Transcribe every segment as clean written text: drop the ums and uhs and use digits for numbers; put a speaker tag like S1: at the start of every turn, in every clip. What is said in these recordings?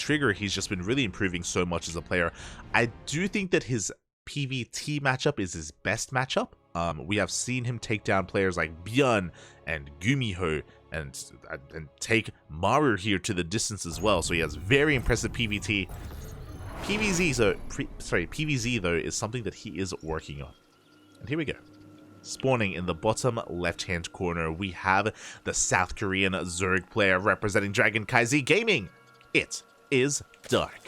S1: Trigger, he's just been really improving so much as a player. I do think that his PvT matchup is his best matchup. We have seen him take down players like Bjorn and Gumiho and take Maru here to the distance as well. So he has very impressive PvT. PvZ though is something that he is working on. And here we go. Spawning in the bottom left-hand corner, we have the South Korean Zerg player representing CranKy Z Gaming. It is Dark.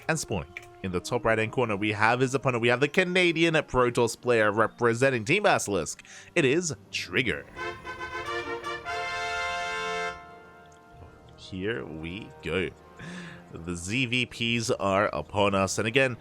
S1: And spawning in the top right-hand corner, we have his opponent. We have the Canadian Protoss player representing Team Basilisk. It is Trigger. Here we go. The ZvPs are upon us. And again,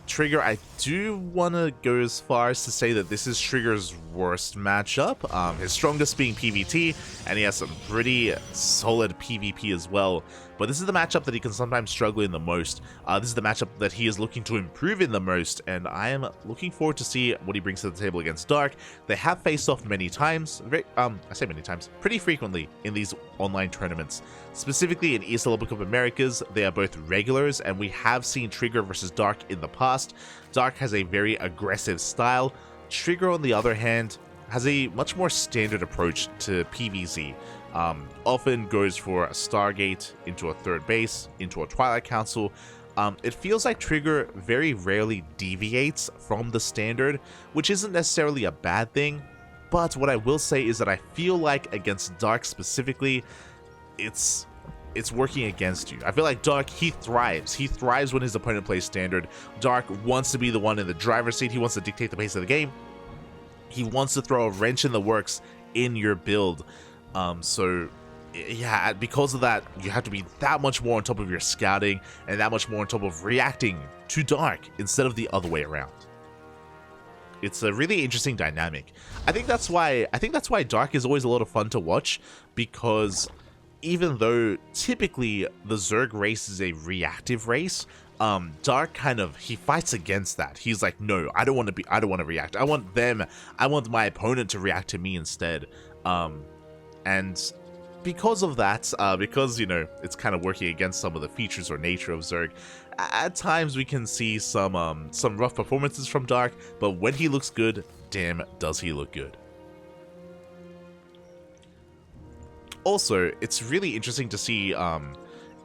S1: Trigger, I do want to go as far as to say that this is Trigger's worst matchup. His strongest being PvT, and he has some pretty solid PvP as well. But this is the matchup that he can sometimes struggle in the most. This is the matchup that he is looking to improve in the most, and I am looking forward to see what he brings to the table against Dark. They have faced off many times, I say many times, pretty frequently in these online tournaments. Specifically in ESL Open Cup Americas, they are both regulars, and we have seen Trigger versus Dark in the past. Dark has a very aggressive style. Trigger, on the other hand, has a much more standard approach to PvZ. Often goes for a Stargate, into a third base, into a Twilight Council. It feels like Trigger very rarely deviates from the standard, which isn't necessarily a bad thing, but what I will say is that I feel like against Dark specifically, it's working against you. I feel like Dark, he thrives. He thrives when his opponent plays standard. Dark wants to be the one in the driver's seat. He wants to dictate the pace of the game. He wants to throw a wrench in the works in your build. So yeah, because of that, you have to be that much more on top of your scouting and that much more on top of reacting to Dark instead of the other way around. It's a really interesting dynamic. I think that's why Dark is always a lot of fun to watch, because even though typically the Zerg race is a reactive race, Dark he fights against that. He's like, no, I don't want to react. I want my opponent to react to me instead. And because of that, because, you know, it's kind of working against some of the features or nature of Zerg, at times we can see some rough performances from Dark, but when he looks good, damn, does he look good. Also, it's really interesting to see,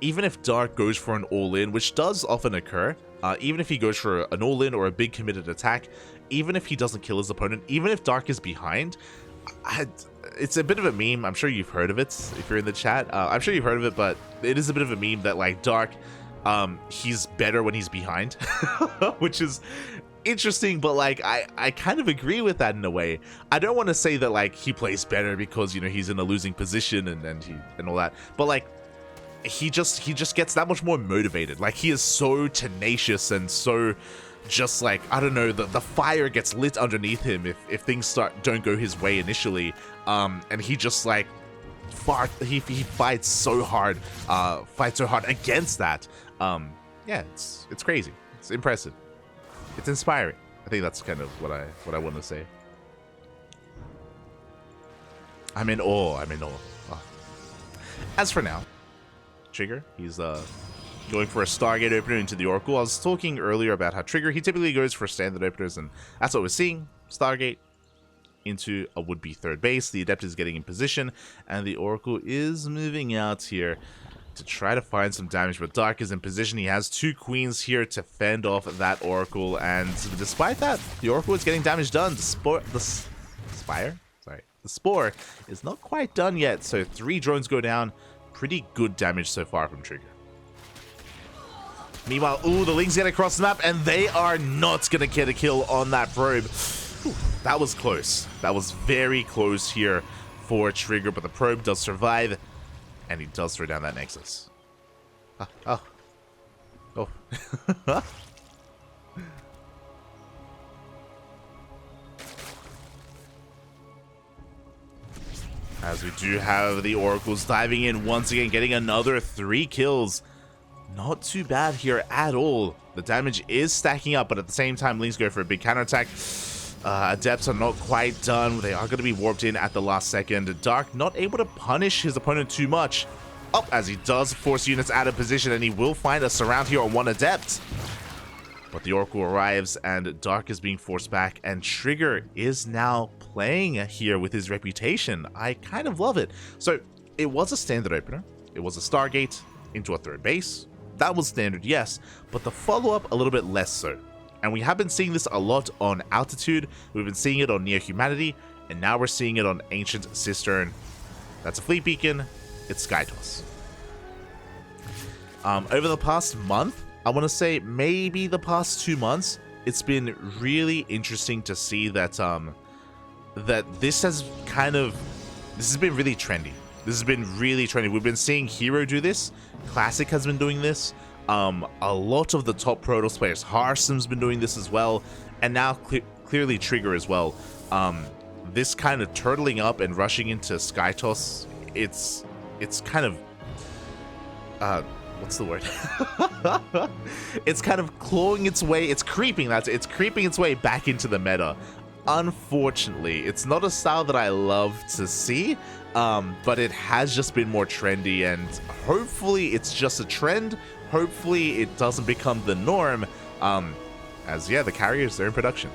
S1: even if Dark goes for an all-in, which does often occur, even if he goes for an all-in or a big committed attack, even if he doesn't kill his opponent, even if Dark is behind, it's a bit of a meme. I'm sure you've heard of it if you're in the chat. I'm sure you've heard of it, but it is a bit of a meme that, like, Dark, he's better when he's behind, which is interesting, but like I kind of agree with that in a way. I don't want to say that like he plays better because, you know, he's in a losing position and all that, but like he just gets that much more motivated. Like, he is so tenacious and so just like, I don't know, the fire gets lit underneath him if things don't go his way initially, and he just like he fights so hard against that. Yeah, it's crazy. It's impressive. It's inspiring. I think that's kind of what I want to say. I'm in awe. Oh. As for now, Trigger, he's going for a Stargate opener into the Oracle. I was talking earlier about how Trigger, he typically goes for standard openers, and that's what we're seeing. Stargate into a would-be third base. The Adept is getting in position, and the Oracle is moving out here to try to find some damage, but Dark is in position. He has two queens here to fend off that Oracle, and despite that, the Oracle is getting damage done. The Spore is not quite done yet, so 3 drones go down. Pretty good damage so far from Trigger. Meanwhile, ooh, the Lings get across the map, and they are not gonna get a kill on that probe. Ooh, that was close. That was very close here for Trigger, but the probe does survive. And he does throw down that Nexus. Oh. As we do have the Oracles diving in once again, getting another 3 kills. Not too bad here at all. The damage is stacking up, but at the same time, Lings go for a big counterattack. Adepts are not quite done. They are going to be warped in at the last second. Dark not able to punish his opponent too much. Up as he does force units out of position, and he will find a surround here on one Adept. But the Oracle arrives, and Dark is being forced back, and Trigger is now playing here with his reputation. I kind of love it. So, it was a standard opener. It was a Stargate into a third base. That was standard, yes, but the follow-up a little bit less so. And we have been seeing this a lot on Altitude, we've been seeing it on Near Humanity, and now we're seeing it on Ancient Cistern. That's a Fleet Beacon, it's Skytoss. Over the past month, I want to say maybe the past 2 months, it's been really interesting to see that that this has been really trendy. This has been really trendy. We've been seeing Hero do this, Classic has been doing this, a lot of the top Protoss players, Harsim's been doing this as well, and now clearly Trigger as well. This kind of turtling up and rushing into Skytoss, it's kind of what's the word? It's kind of clawing its way. It's creeping its way back into the meta. Unfortunately, it's not a style that I love to see, but it has just been more trendy, and hopefully it's just a trend. Hopefully it doesn't become the norm, as yeah, the carriers, they're in production.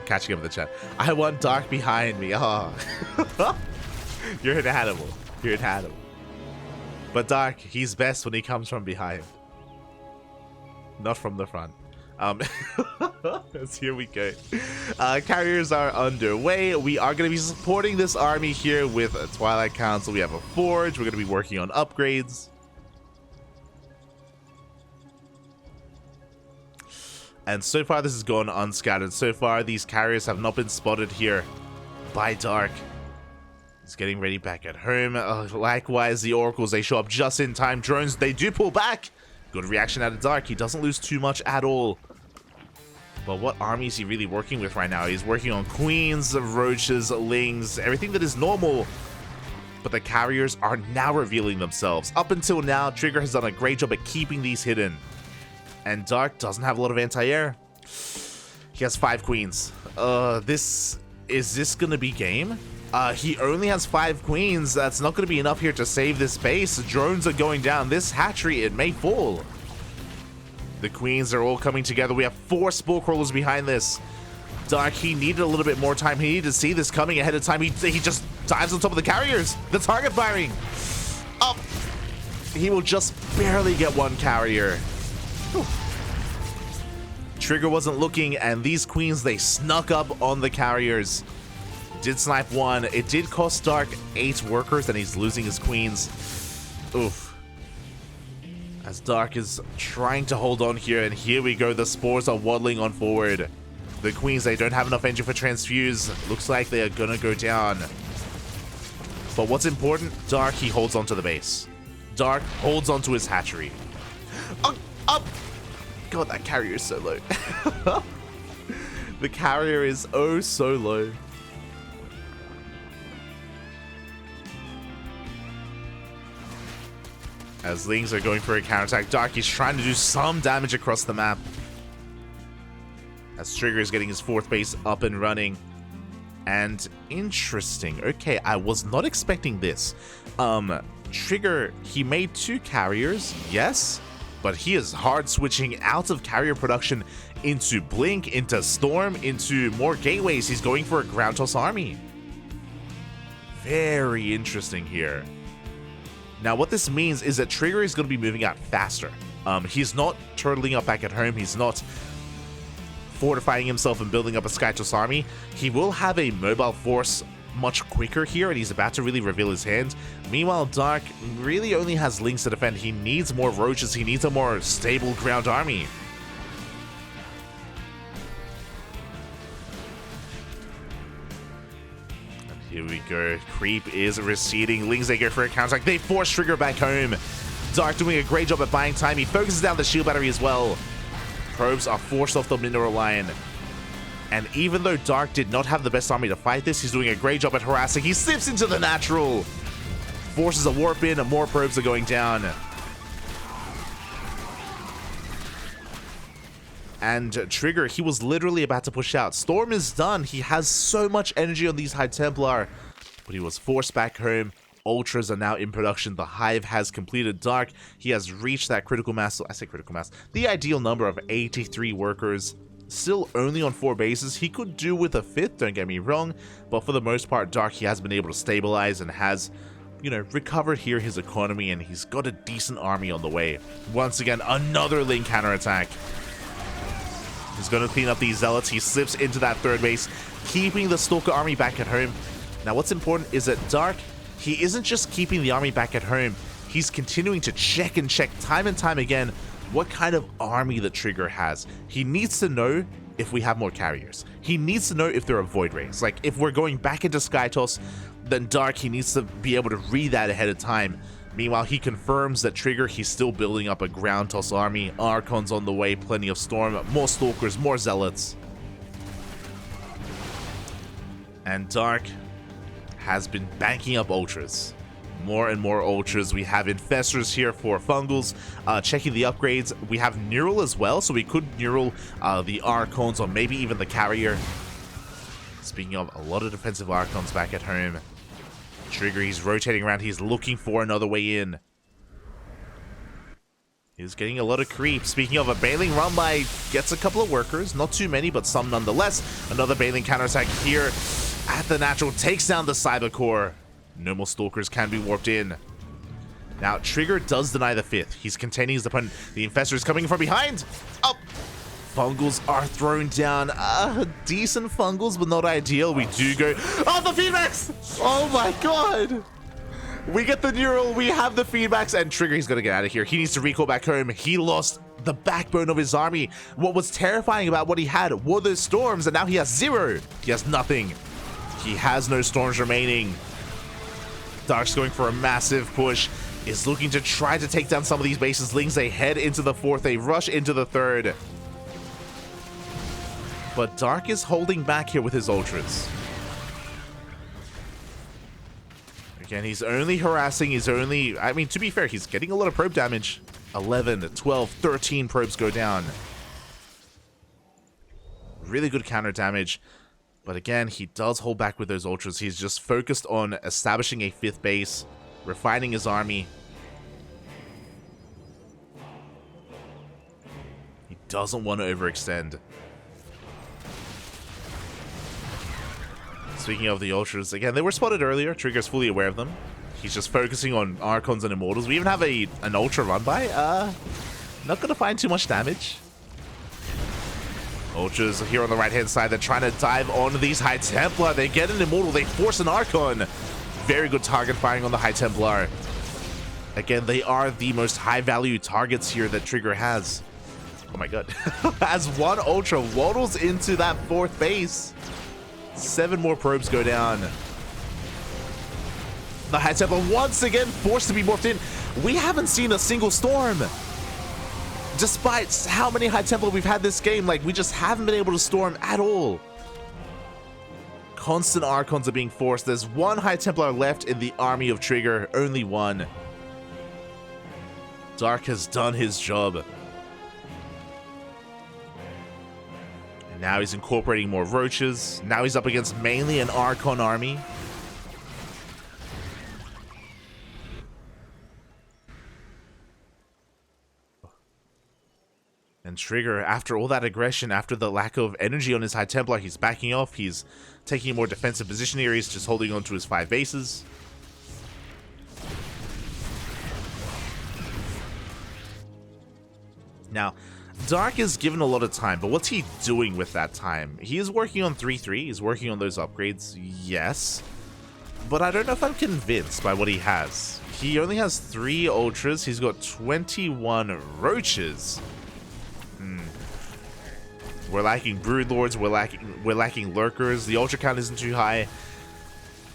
S1: Catching up with the chat. I want Dark behind me. Oh. You're an animal. You're an animal. But Dark, he's best when he comes from behind, not from the front. Here we go. Carriers are underway. We are going to be supporting this army here with a Twilight Council. We have a Forge. We're going to be working on upgrades. And so far, this has gone unscattered. So far, these carriers have not been spotted here by Dark. He's getting ready back at home. Likewise, the Oracles, they show up just in time. Drones, they do pull back. Good reaction out of Dark. He doesn't lose too much at all. But what army is he really working with right now? He's working on Queens, Roaches, Lings, everything that is normal. But the carriers are now revealing themselves. Up until now, Trigger has done a great job at keeping these hidden. And Dark doesn't have a lot of anti-air. He has 5 Queens. Is this gonna be game? He only has 5 Queens. That's not going to be enough here to save this base. Drones are going down. This hatchery, it may fall. The Queens are all coming together. We have 4 Spore Crawlers behind this. Dark, he needed a little bit more time. He needed to see this coming ahead of time. He just dives on top of the carriers. The target firing. Up. He will just barely get 1 carrier. Whew. Trigger wasn't looking, and these Queens, they snuck up on the carriers. Did snipe 1. It did cost Dark 8 workers, and he's losing his Queens. Oof. As Dark is trying to hold on here, and here we go. The Spores are waddling on forward. The Queens, they don't have enough engine for transfuse. Looks like they are gonna go down. But what's important, Dark, he holds onto the base. Dark holds onto his hatchery. Up! God, that carrier is so low. The carrier is oh so low. As Lings are going for a counterattack, Dark is trying to do some damage across the map. As Trigger is getting his 4th base up and running. And interesting. Okay, I was not expecting this. Trigger, he made 2 carriers, yes, but he is hard switching out of carrier production into Blink, into Storm, into more gateways. He's going for a ground toss army. Very interesting here. Now, what this means is that Trigger is going to be moving out faster. He's not turtling up back at home. He's not fortifying himself and building up a Skytoss army. He will have a mobile force much quicker here, and he's about to really reveal his hand. Meanwhile, Dark really only has Lings to defend. He needs more Roaches. He needs a more stable ground army. Here we go. Creep is receding. Lings, they go for a counterattack. They force Trigger back home. Dark doing a great job at buying time. He focuses down the shield battery as well. Probes are forced off the mineral line. And even though Dark did not have the best army to fight this, he's doing a great job at harassing. He slips into the natural. Forces a warp in, and more probes are going down. And Trigger, he was literally about to push out. Storm is done. He has so much energy on these High Templar, but he was forced back home. Ultras are now in production. The Hive has completed Dark. He has reached that critical mass. I say critical mass. The ideal number of 83 workers. Still only on 4 bases. He could do with a 5th, don't get me wrong. But for the most part, Dark, he has been able to stabilize and has, you know, recovered here his economy. And he's got a decent army on the way. Once again, another link counterattack. He's going to clean up these Zealots. He slips into that 3rd base, keeping the Stalker army back at home. Now, what's important is that Dark, he isn't just keeping the army back at home. He's continuing to check and check time and time again what kind of army the Trigger has. He needs to know if we have more carriers. He needs to know if there are Void Rays. Like, if we're going back into Skytoss, then Dark, he needs to be able to read that ahead of time. Meanwhile, he confirms that Trigger, he's still building up a ground toss army. Archons on the way, plenty of Storm, more Stalkers, more Zealots. And Dark has been banking up Ultras. More and more Ultras. We have Infestors here for Fungals. Checking the upgrades. We have Neural as well, so we could Neural the Archons or maybe even the Carrier. Speaking of, a lot of defensive Archons back at home. Trigger, he's rotating around. He's looking for another way in. He's getting a lot of creep. Speaking of, a Baneling run by gets a couple of workers. Not too many, but some nonetheless. Another Baneling counterattack here at the natural. Takes down the Cyber Core. No more Stalkers can be warped in. Now, Trigger does deny the 5th. He's containing his opponent. The Infestor is coming from behind. Up. Fungals are thrown down. Decent Fungals, but not ideal. We do go... Oh, the feedbacks! Oh my god! We get the Neural, we have the feedbacks, and Trigger, he's gonna get out of here. He needs to recall back home. He lost the backbone of his army. What was terrifying about what he had were those Storms, and now he has 0. He has nothing. He has no Storms remaining. Dark's going for a massive push. Is looking to try to take down some of these bases. Lings, they head into the 4th. They rush into the 3rd. But Dark is holding back here with his Ultras. Again, he's only harassing. He's only... I mean, to be fair, he's getting a lot of probe damage. 11, 12, 13 probes go down. Really good counter damage. But again, he does hold back with those Ultras. He's just focused on establishing a 5th base, refining his army. He doesn't want to overextend. Speaking of the Ultras, again, they were spotted earlier. Trigger's fully aware of them. He's just focusing on Archons and Immortals. We even have an Ultra run by. Not going to find too much damage. Ultras here on the right-hand side. They're trying to dive onto these High Templar. They get an Immortal. They force an Archon. Very good target firing on the High Templar. Again, they are the most high-value targets here that Trigger has. Oh my god. As one Ultra waddles into that 4th base. 7 more probes go down. The High Templar once again forced to be morphed in. We haven't seen a single Storm. Despite how many High Templar we've had this game, like, we just haven't been able to Storm at all. Constant Archons are being forced. There's 1 High Templar left in the army of Trigger. Only 1. Dark has done his job. And now he's incorporating more Roaches. Now he's up against mainly an Archon army. And Trigger, after all that aggression, after the lack of energy on his High Templar, he's backing off. He's taking a more defensive position here. He's just holding on to his 5 bases. Now, Dark is given a lot of time, but what's he doing with that time? He is working on 3-3. He's working on those upgrades, yes. But I don't know if I'm convinced by what he has. He only has 3 Ultras. He's got 21 Roaches. We're lacking Broodlords, we're lacking Lurkers, the Ultra count isn't too high.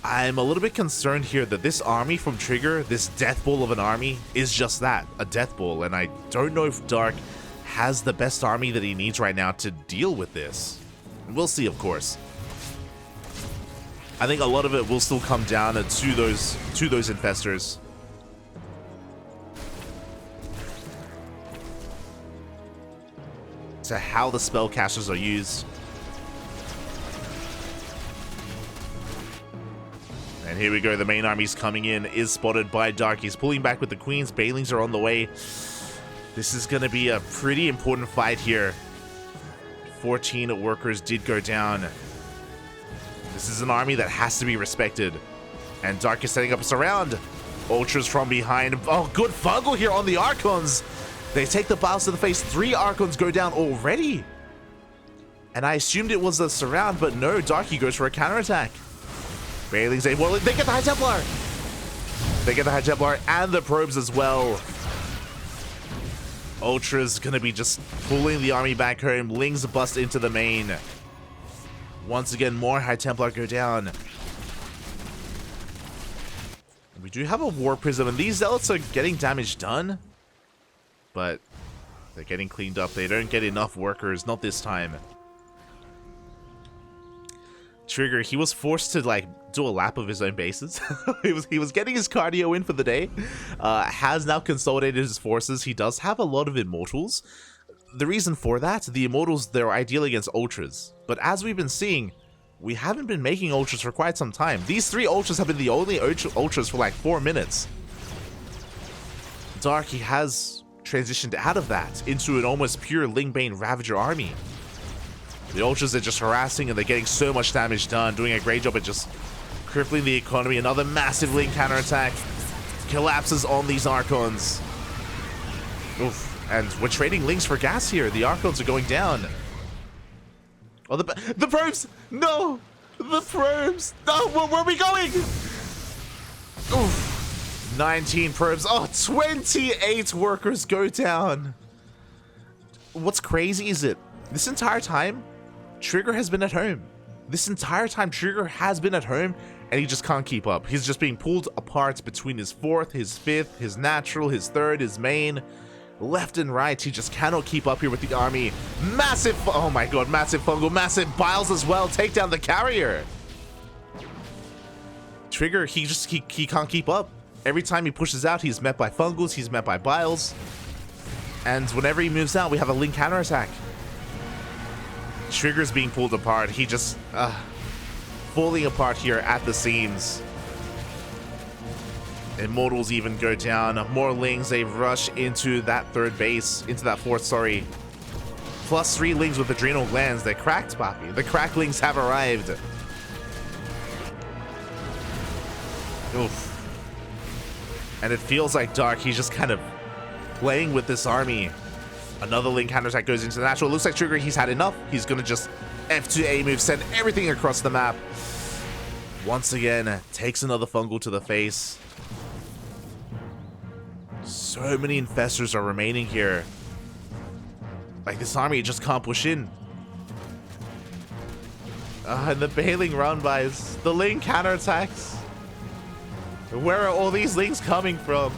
S1: I'm a little bit concerned here that this army from Trigger, this death ball of an army, is just that, a death ball, and I don't know if Dark has the best army that he needs right now to deal with this. We'll see, of course. I think a lot of it will still come down to those Infestors. to how the spellcasters are used. And here we go, the main army's coming in, is spotted by Dark. He's pulling back with the queens, Banelings are on the way. This is going to be a pretty important fight here. 14 workers did go down. This is an army that has to be respected. And Dark is setting up a surround. Ultras from behind. Oh, good fungal here on the Archons. They take the Biles to the face. 3 Archons go down already. And I assumed it was a surround, but no, Darky goes for a counterattack. Bailey's able, they get the High Templar. They get the High Templar and the probes as well. Ultra's gonna be just pulling the army back home. Lings bust into the main. Once again, more High Templar go down. We do have a War Prism, and these Zealots are getting damage done. But they're getting cleaned up. They don't get enough workers, not this time. Trigger, he was forced to like do a lap of his own bases. he was getting his cardio in for the day. Has now consolidated his forces. He does have a lot of Immortals. The reason for that, the Immortals, they're ideal against Ultras. But as we've been seeing, we haven't been making Ultras for quite some time. These 3 Ultras have been the only Ultras for like 4 minutes. Dark, he has transitioned out of that into an almost pure Lingbane Ravager army. The Ultras are just harassing and they're getting so much damage done, doing a great job at just crippling the economy. Another massive Ling counterattack collapses on these Archons. Oof. And we're trading Lings for gas here. The Archons are going down. Oh, the probes! No! The probes! No, where are we going? Oof. 19 probes. Oh, 28 workers go down. What's crazy is that this entire time, Trigger has been at home. This entire time, Trigger has been at home, and he just can't keep up. He's just being pulled apart between his 4th, his 5th, his natural, his 3rd, his main. Left and right, he just cannot keep up here with the army. Massive, oh my god, massive fungal, massive Biles as well. Take down the carrier. Trigger, he can't keep up. Every time he pushes out, he's met by fungals, he's met by Biles. And whenever he moves out, we have a Ling counterattack. Trigger's being pulled apart. He just falling apart here at the seams. Immortals even go down. More Lings, they rush into that 3rd base, into that 4th, sorry. Plus 3 Lings with adrenal glands. They're cracked, Poppy. The cracklings have arrived. Oof. And it feels like Dark, he's just kind of playing with this army. Another Ling counterattack goes into the natural. Looks like Trigger, he's had enough. He's gonna just F2A move, send everything across the map. Once again, takes another fungal to the face. So many infestors are remaining here. Like, this army just can't push in. And the bailing run-bys. The Ling counterattacks. Where are all these Lings coming from?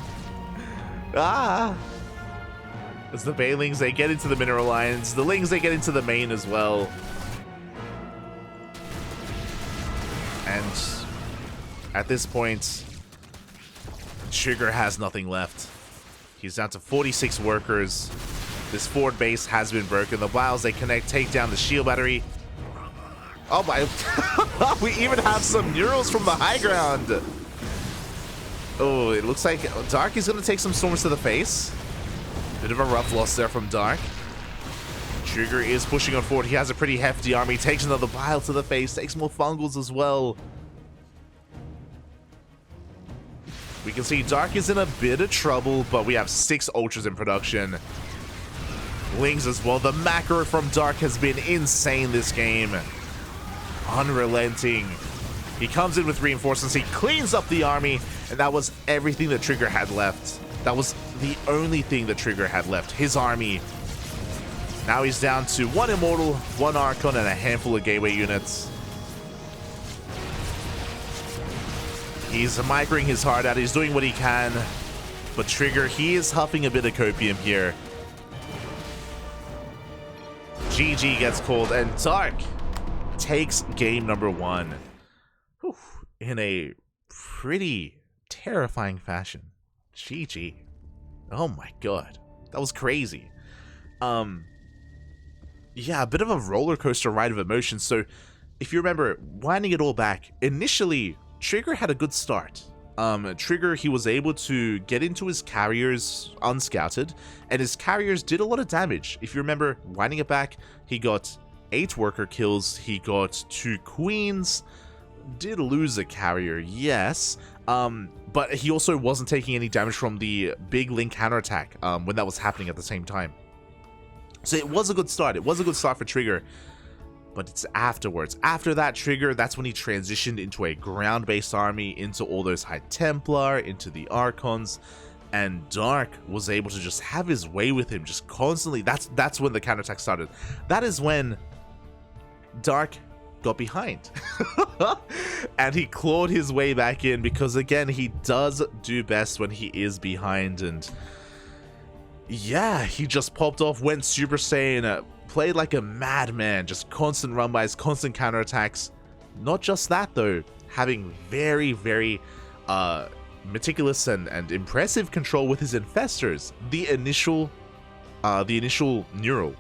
S1: As the Bailings, they get into the Mineral Lines. The Lings, they get into the main as well. And at this point, Trigger has nothing left. He's down to 46 workers. This forward base has been broken. The Biles, they connect, take down the shield battery. Oh my, we even have some Neurals from the high ground. Oh, it looks like Dark is going to take some storms to the face. Bit of a rough loss there from Dark. Trigger is pushing on forward. He has a pretty hefty army. Takes another Bile to the face. Takes more fungals as well. We can see Dark is in a bit of trouble, but we have 6 Ultras in production. Lings as well. The macro from Dark has been insane this game. Unrelenting. He comes in with reinforcements. He cleans up the army, and that was everything that Trigger had left. That was the only thing that Trigger had left. His army. Now he's down to 1 Immortal, 1 Archon, and a handful of Gateway units. He's microing his heart out. He's doing what he can. But Trigger, he is huffing a bit of copium here. GG gets called, and Dark takes game number 1. Whew, in a pretty terrifying fashion. GG. Oh my god. That was crazy. yeah, a bit of a roller coaster ride of emotions. So if you remember, winding it all back, initially Trigger had a good start. Trigger, he was able to get into his carriers unscouted, and his carriers did a lot of damage. If you remember, winding it back, he got 8 worker kills, he got 2 queens, did lose a carrier, yes, but he also wasn't taking any damage from the big Link counterattack when that was happening at the same time. So it was a good start. It was a good start for Trigger. But it's afterwards. After that Trigger, that's when he transitioned into a ground-based army, into all those High Templar, into the Archons, and Dark was able to just have his way with him, just constantly. That's when the counterattack started. That is when Dark got behind. And he clawed his way back in, because again, he does do best when he is behind, and yeah, he just popped off, went Super Saiyan, played like a madman, just constant run-bys, constant counterattacks. Not just that though, having very, very meticulous and impressive control with his infestors. The initial Neural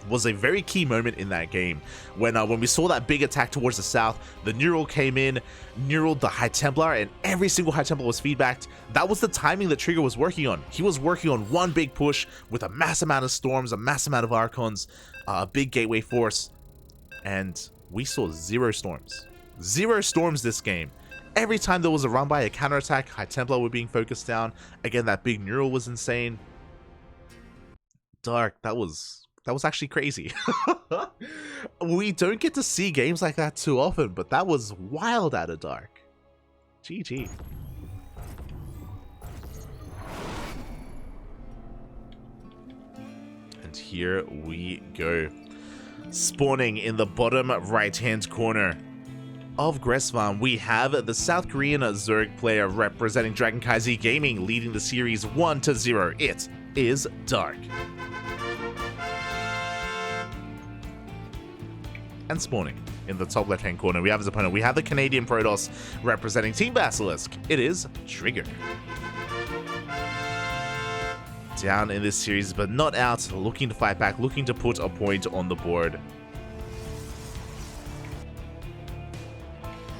S1: was a very key moment in that game when we saw that big attack towards the south. The Neural came in, Neuraled the High Templar, and every single High Templar was feedbacked. That was the timing that Trigger was working on. He was working on one big push with a mass amount of storms, a mass amount of Archons, a big gateway force, and we saw 0 storms. 0 storms this game. Every time there was a run by, a counterattack, High Templar were being focused down. Again, that big Neural was insane. Dark, that was actually crazy. We don't get to see games like that too often, but that was wild out of Dark. GG. And here we go. Spawning in the bottom right-hand corner of Gressfarm, we have the South Korean Zerg player representing DragonKy Gaming, leading the series 1-0. It is Dark. And spawning in the top left-hand corner, we have his opponent. We have the Canadian Protoss representing Team Basilisk. It is Trigger. Down in this series, but not out, looking to fight back, looking to put a point on the board.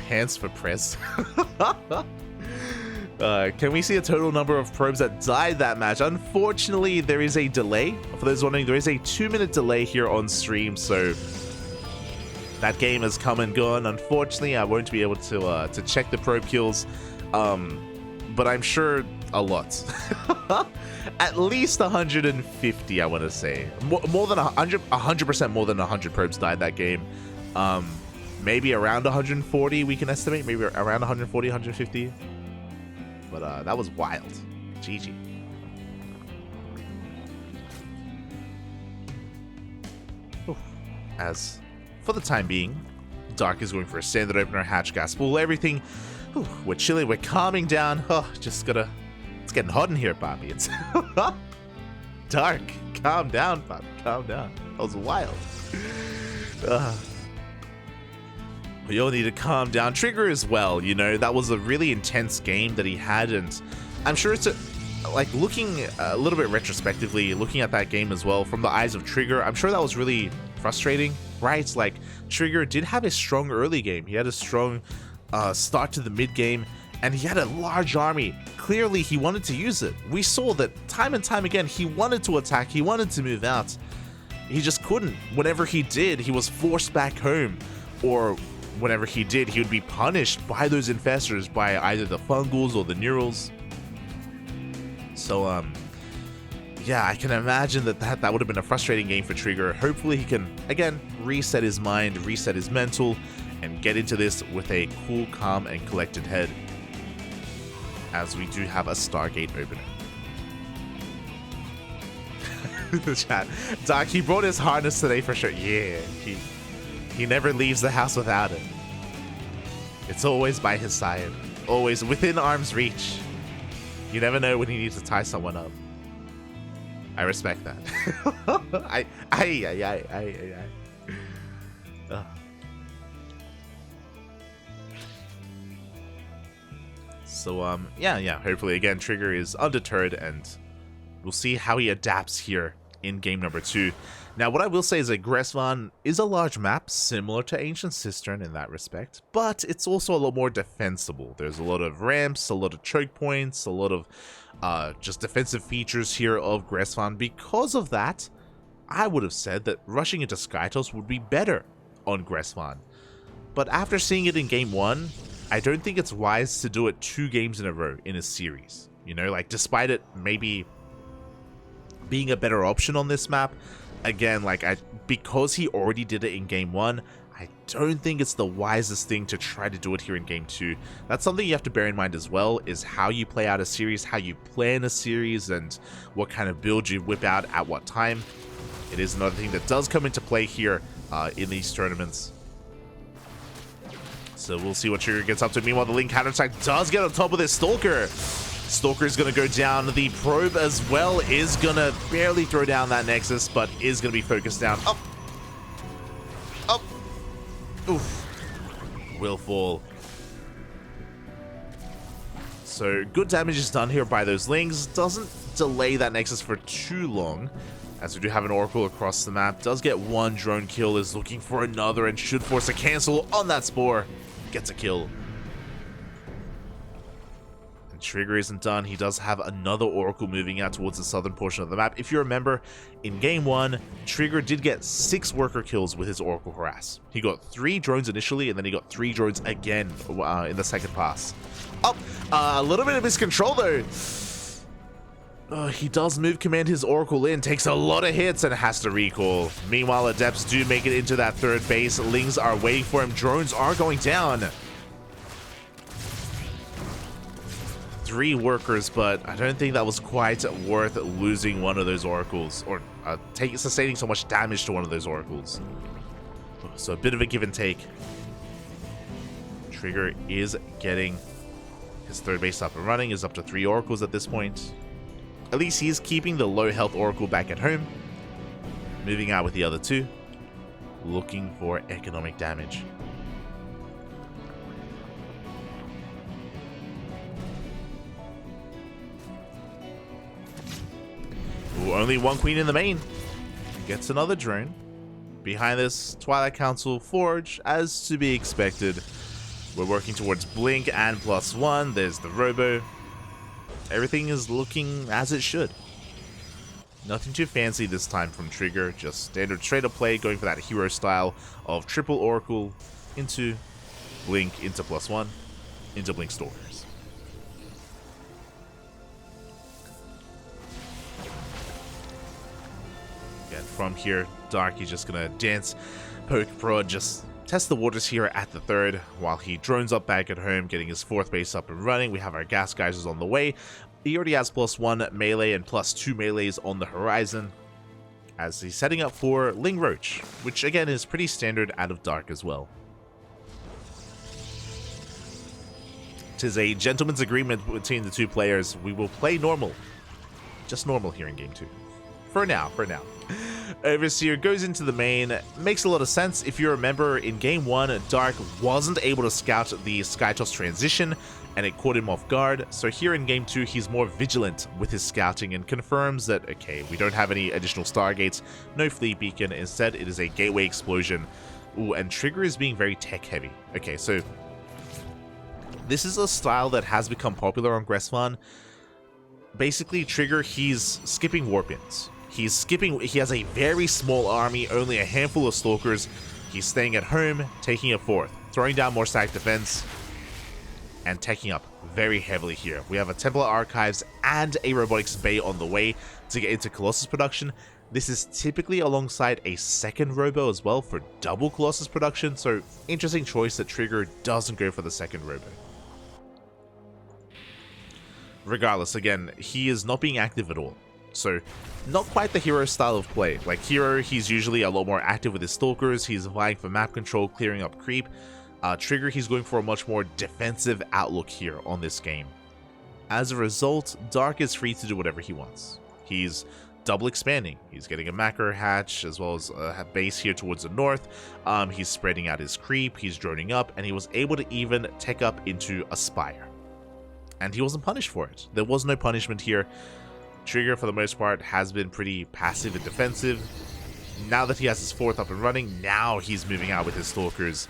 S1: Hands for press. Can we see a total number of probes that died that match? Unfortunately, there is a delay. For those wondering, there is a 2-minute delay here on stream, so that game has come and gone. Unfortunately, I won't be able to check the probe kills, but I'm sure a lot. At least 150, I want to say. More than 100% more than 100 probes died that game. Maybe around 140 we can estimate. Maybe around 140, 150. But that was wild. GG. As for the time being, Dark is going for a standard opener, hatch gas spool, everything. Whew, we're chilling, we're calming down. Oh, just gotta... It's getting hot in here, Bobby. It's... Dark, calm down, Bobby, calm down. That was wild. We all need to calm down. Trigger as well, you know, that was a really intense game that he had, and I'm sure it's like looking a little bit retrospectively, looking at that game as well from the eyes of Trigger, I'm sure that was really frustrating, right? Like, Trigger did have a strong early game. He had a strong start to the mid game, and he had a large army. Clearly, he wanted to use it. We saw that time and time again, he wanted to attack, he wanted to move out. He just couldn't. Whenever he did, he was forced back home, or whenever he did, he would be punished by those infestors, by either the Fungals or the Neurals. So, yeah, I can imagine that would have been a frustrating game for Trigger. Hopefully he can, again, reset his mind, reset his mental, and get into this with a cool, calm, and collected head, as we do have a Stargate opener. The chat. Doc, he brought his harness today for sure. Yeah, he never leaves the house without it. It's always by his side, always within arm's reach. You never know when he needs to tie someone up. I respect that. So, yeah, hopefully, again, Trigger is undeterred, and we'll see how he adapts here in game number 2. Now, what I will say is that Gresvan is a large map, similar to Ancient Cistern in that respect, but it's also a lot more defensible. There's a lot of ramps, a lot of choke points, a lot of just defensive features here of Gresvan. Because of that, I would have said that rushing into Skytos would be better on Gresvan. But after seeing it in game 1, I don't think it's wise to do it 2 games in a row in a series. You know, like, despite it maybe being a better option on this map, again, like, because he already did it in game 1, I don't think it's the wisest thing to try to do it here in game 2. That's something you have to bear in mind as well, is how you play out a series, how you plan a series, and what kind of build you whip out at what time. It is another thing that does come into play here in these tournaments. So we'll see what Trigger gets up to. Meanwhile, the Link counterattack does get on top of this Stalker. Stalker is going to go down. The Probe as well is going to barely throw down that Nexus, but is going to be focused down. Up. Up. Oof. Will fall. So good damage is done here by those Lings. Doesn't delay that Nexus for too long, as we do have an Oracle across the map. Does get one drone kill, is looking for another, and should force a cancel on that Spore. Gets a kill. And Trigger isn't done. He does have another Oracle moving out towards the southern portion of the map. If you remember, in game 1, Trigger did get 6 worker kills with his Oracle Harass. He got 3 drones initially, and then he got 3 drones again in the second pass. Oh, a little bit of miscontrol though. He does move command his Oracle in, takes a lot of hits, and has to recall. Meanwhile, Adepts do make it into that third base. Lings are waiting for him. Drones are going down. 3 workers, but I don't think that was quite worth losing one of those Oracles, or sustaining so much damage to one of those Oracles. So a bit of a give and take. Trigger is getting his third base up and running, is up to 3 Oracles at this point. At least he is keeping the low health Oracle back at home. Moving out with the other 2. Looking for economic damage. Ooh, only 1 queen in the main. Gets another drone. Behind this, Twilight Council Forge, as to be expected. We're working towards Blink and +1. There's the Robo. Everything is looking as it should. Nothing too fancy this time from Trigger, just standard straight up play, going for that hero style of triple Oracle into Blink, into +1, into Blink Stalkers. Again, from here, Dark, he's just gonna dance, poke, prod, just test the waters here at the third, while he drones up back at home, getting his 4th base up and running. We have our gas geysers on the way. He already has +1 melee and +2 melees on the horizon, as he's setting up for Ling Roach, which again is pretty standard out of Dark as well. Tis a gentleman's agreement between the 2 players. We will play normal. Just normal here in game 2. For now. Overseer goes into the main. Makes a lot of sense. If you remember, in game 1, Dark wasn't able to scout the Skytos transition, and it caught him off guard. So here in game 2, he's more vigilant with his scouting and confirms that, okay, we don't have any additional Stargates, no Fleet Beacon. Instead, it is a Gateway Explosion. Ooh, and Trigger is being very tech heavy. Okay, so this is a style that has become popular on Gresvan. Basically, Trigger, he's skipping warp-ins. He has a very small army, only a handful of Stalkers. He's staying at home, taking a 4th, throwing down more stack defense, and taking up very heavily here. We have a Templar Archives and a Robotics Bay on the way to get into Colossus production. This is typically alongside a 2nd Robo as well for double Colossus production, so interesting choice that Trigger doesn't go for the 2nd Robo. Regardless, again, he is not being active at all. So, not quite the hero style of play. Like Hero, he's usually a lot more active with his Stalkers, he's vying for map control, clearing up creep. Trigger, he's going for a much more defensive outlook here on this game. As a result, Dark is free to do whatever he wants. He's double expanding. He's getting a macro hatch as well as a base here towards the north. He's spreading out his creep, he's droning up, and he was able to even tech up into a Spire. And he wasn't punished for it. There was no punishment here. Trigger, for the most part, has been pretty passive and defensive. Now that he has his 4th up and running, now he's moving out with his Stalkers.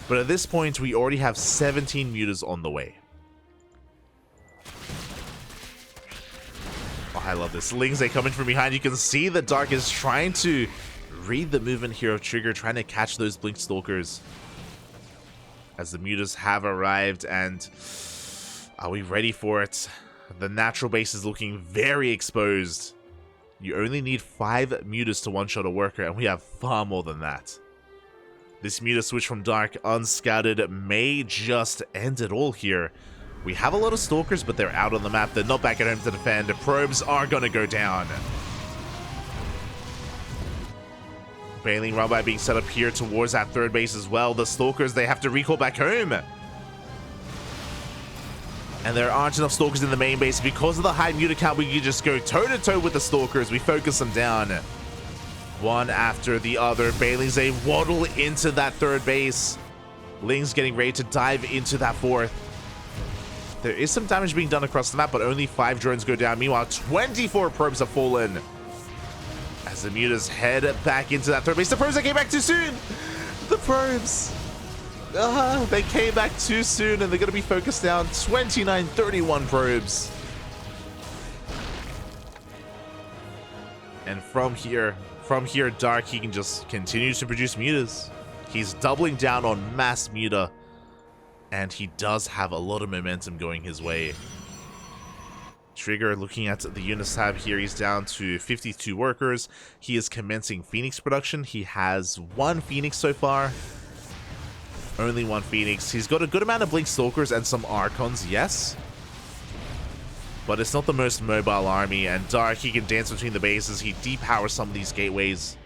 S1: But at this point, we already have 17 mutas on the way. Oh, I love this. Lings, they come in from behind. You can see that Dark is trying to read the movement here of Trigger, trying to catch those Blink Stalkers. As the mutas have arrived, and are we ready for it? The natural base is looking very exposed. You only need 5 mutas to one-shot a worker, and we have far more than that. This muta switch from Dark unscouted may just end it all here. We have a lot of Stalkers, but they're out on the map. They're not back at home to defend. Probes are going to go down. Bailing run by being set up here towards that 3rd base as well. The Stalkers, they have to recall back home. And there aren't enough Stalkers in the main base. Because of the high muta count, we can just go toe-to-toe with the Stalkers. We focus them down. One after the other. Bailings, they waddle into that 3rd base. Ling's getting ready to dive into that 4th. There is some damage being done across the map, but only 5 drones go down. Meanwhile, 24 probes have fallen. As the mutas head back into that 3rd base. The probes, they came back too soon! The probes! They came back too soon, and they're going to be focused down. 29-31 probes. And from here, Dark, he can just continue to produce mutas. He's doubling down on mass muta, and he does have a lot of momentum going his way. Trigger, looking at the units tab here, he's down to 52 workers. He is commencing Phoenix production. He has 1 Phoenix so far. Only 1 Phoenix. He's got a good amount of Blink Stalkers and some Archons, yes. But it's not the most mobile army, and Dark, he can dance between the bases. He depowers some of these gateways.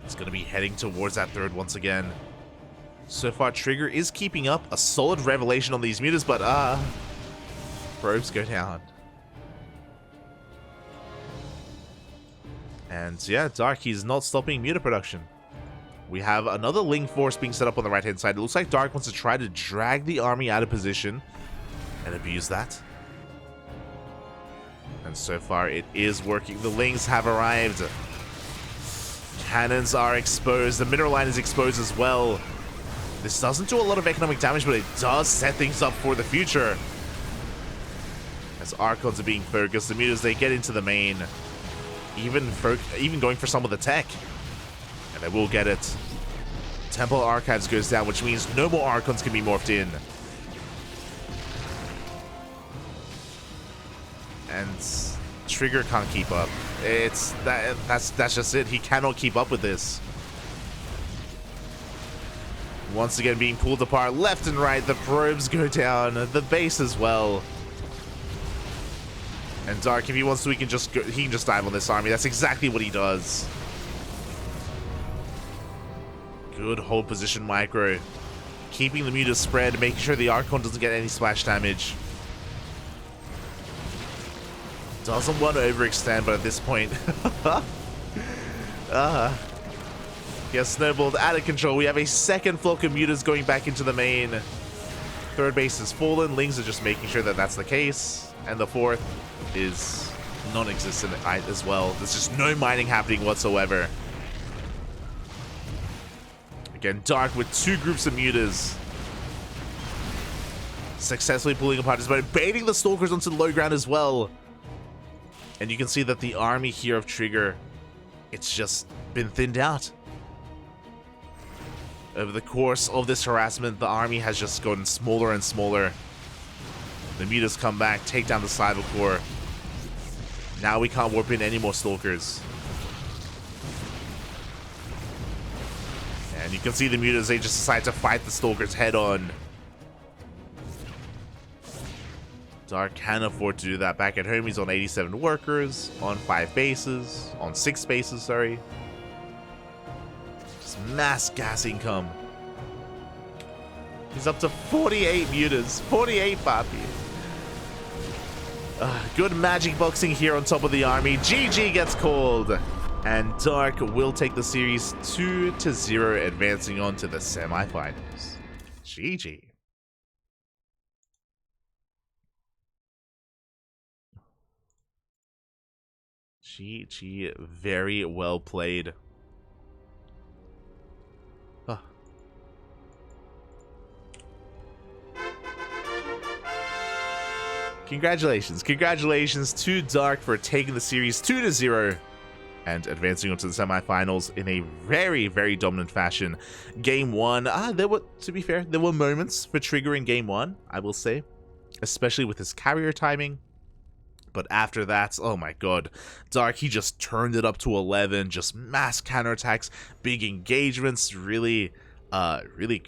S1: He's going to be heading towards that 3rd once again. So far, Trigger is keeping up a solid revelation on these mutas, but probes go down. And yeah, Dark, he's not stopping muta production. We have another Ling Force being set up on the right-hand side. It looks like Dark wants to try to drag the army out of position and abuse that. And so far, it is working. The Lings have arrived. Cannons are exposed. The mineral line is exposed as well. This doesn't do a lot of economic damage, but it does set things up for the future. As Archons are being focused, the mutas, they get into the main. Even going for some of the tech. And they will get it. Temple Archives goes down, which means no more Archons can be morphed in. And Trigger can't keep up. That's just it. He cannot keep up with this. Once again being pulled apart left and right. The probes go down. The base as well. And Dark, if he wants to, he can just dive on this army. That's exactly what he does. Good hold position micro. Keeping the muta spread, making sure the Archon doesn't get any splash damage. Doesn't want to overextend, but at this point... He has snowballed out of control. We have a 2nd flock of mutas going back into the main. 3rd base is fallen. Lings are just making sure that that's the case. And the 4th is non-existent as well. There's just no mining happening whatsoever. Again, Dark with 2 groups of mutas. Successfully pulling apart his boat, baiting the Stalkers onto the low ground as well. And you can see that the army here of Trigger, it's just been thinned out. Over the course of this harassment, the army has just gotten smaller and smaller. The mutas come back, take down the Cyber Core. Now we can't warp in any more Stalkers. And you can see the mutas, they just decide to fight the Stalkers head on. Dark can afford to do that. Back at home, he's on 87 workers, on 5 bases, on 6 bases, sorry. Just mass gas income. He's up to 48 mutas. 48, papi. Good magic boxing here on top of the army. GG gets called. And Dark will take the series 2-0, advancing on to the semifinals. GG. GG, very well played. Huh. Congratulations to Dark for taking the series 2-0 and advancing on to the semifinals in a very, very dominant fashion. Game 1, to be fair, there were moments for Trigger in Game 1, I will say, especially with his carrier timing. But after that, oh my god, Dark, he just turned it up to 11, just mass counterattacks, big engagements, really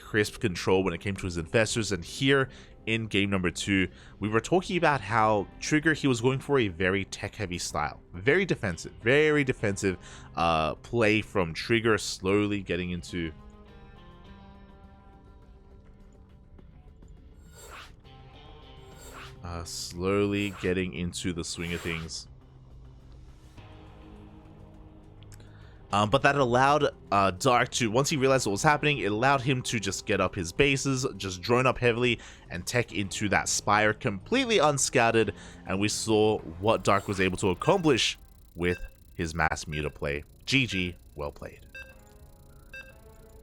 S1: crisp control when it came to his infestors. And here in game number 2, we were talking about how Trigger, he was going for a very tech-heavy style. Very defensive play from Trigger, slowly getting into... slowly getting into the swing of things. But that allowed Dark to, once he realized what was happening, it allowed him to just get up his bases, just drone up heavily, and tech into that Spire completely unscouted, and we saw what Dark was able to accomplish with his mass muta play. GG, well played.